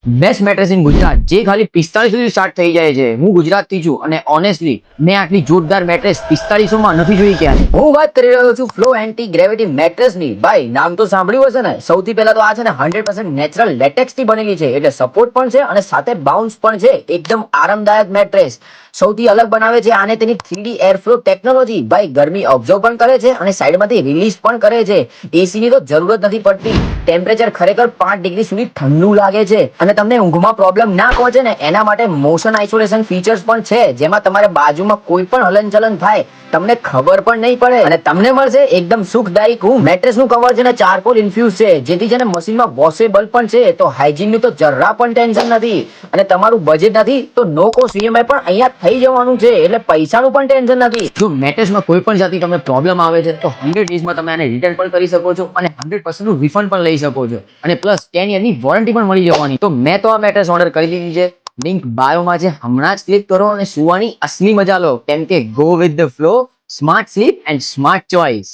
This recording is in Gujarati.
બેસ્ટ મેટ્રેસ ઇન ગુજરાત જે ખાલી 45 સુધી સ્ટાર્ટ થઈ જાય છે. હું ગુજરાતથી છું અને ઓનેસ્ટલી મેં આટલી જોરદાર મેટ્રેસ 4500 માં નથી જોઈ ક્યારે. હું વાત કરી રહ્યો છું ફ્લો એન્ટી ગ્રેવિટી મેટ્રેસ ની. ભાઈ નામ તો સાંભળ્યું હશે ને. સૌથી પહેલા તો આ છે ને 100% નેચરલ લેટેક્સ થી બનેલી છે, એટલે સપોર્ટ પણ છે અને સાથે બાઉન્સ પણ છે. એકદમ આરામદાયક મેટ્રેસ. સૌથી અલગ બનાવે છે આને તેની 3D એરફ્લો ટેકનોલોજી. ભાઈ ગરમી ઓબ્ઝર્વ પણ કરે છે અને સાઈડમાંથી રિલીઝ પણ કરે છે. એસી ની તો જરૂરત નથી પડતી. ટેમ્પરેચર ખરેખર 5 ડિગ્રી સુધી ઠંડુ લાગે છે અને તમને ઊંઘમાં પ્રોબ્લેમ ના પહોંચે ને એના માટે મોશન આઇસોલેશન ફીચર્સ પણ છે, જેમાં તમારે બાજુમાં કોઈ પણ હલનચલન થાય તમને ખબર પણ નહીં પડે અને તમને મળશે એકદમ સુખદાયક ઊંઘ. મેટ્રેસ નું કવર છે ને ચારકોલ ઇન્ફ્યુઝ છે, જેથી છે ને મશીનમાં વોશેબલ પણ છે, તો હાઇજીન નું તો જરા પણ ટેન્શન નથી. અને તમારું બજેટ નથી તો નો કોસ્ટ ઈએમઆઈ પણ અહીંયા થઈ જવાનું છે, એટલે પૈસાનું પણ ટેન્શન નથી. જો મેટ્રેસમાં કોઈ પણ જાતની તમને પ્રોબ્લેમ આવે છે તો 100 ડેઝમાં તમે આને રિટર્ન પણ કરી શકો છો અને 100% નું રિફંડ પણ લઈ શકો છો અને પ્લસ 10 યરની વોરંટી પણ મળી જવાની. તો મેં તો આ મેટ્રેસ ઓર્ડર કરી લીધી છે. લિંક બાયોમાં છે, હમણાં જ ક્લિક કરો અને સુવાની અસલી મજા લો, કેમ કે go with the flow, smart slip and smart choice.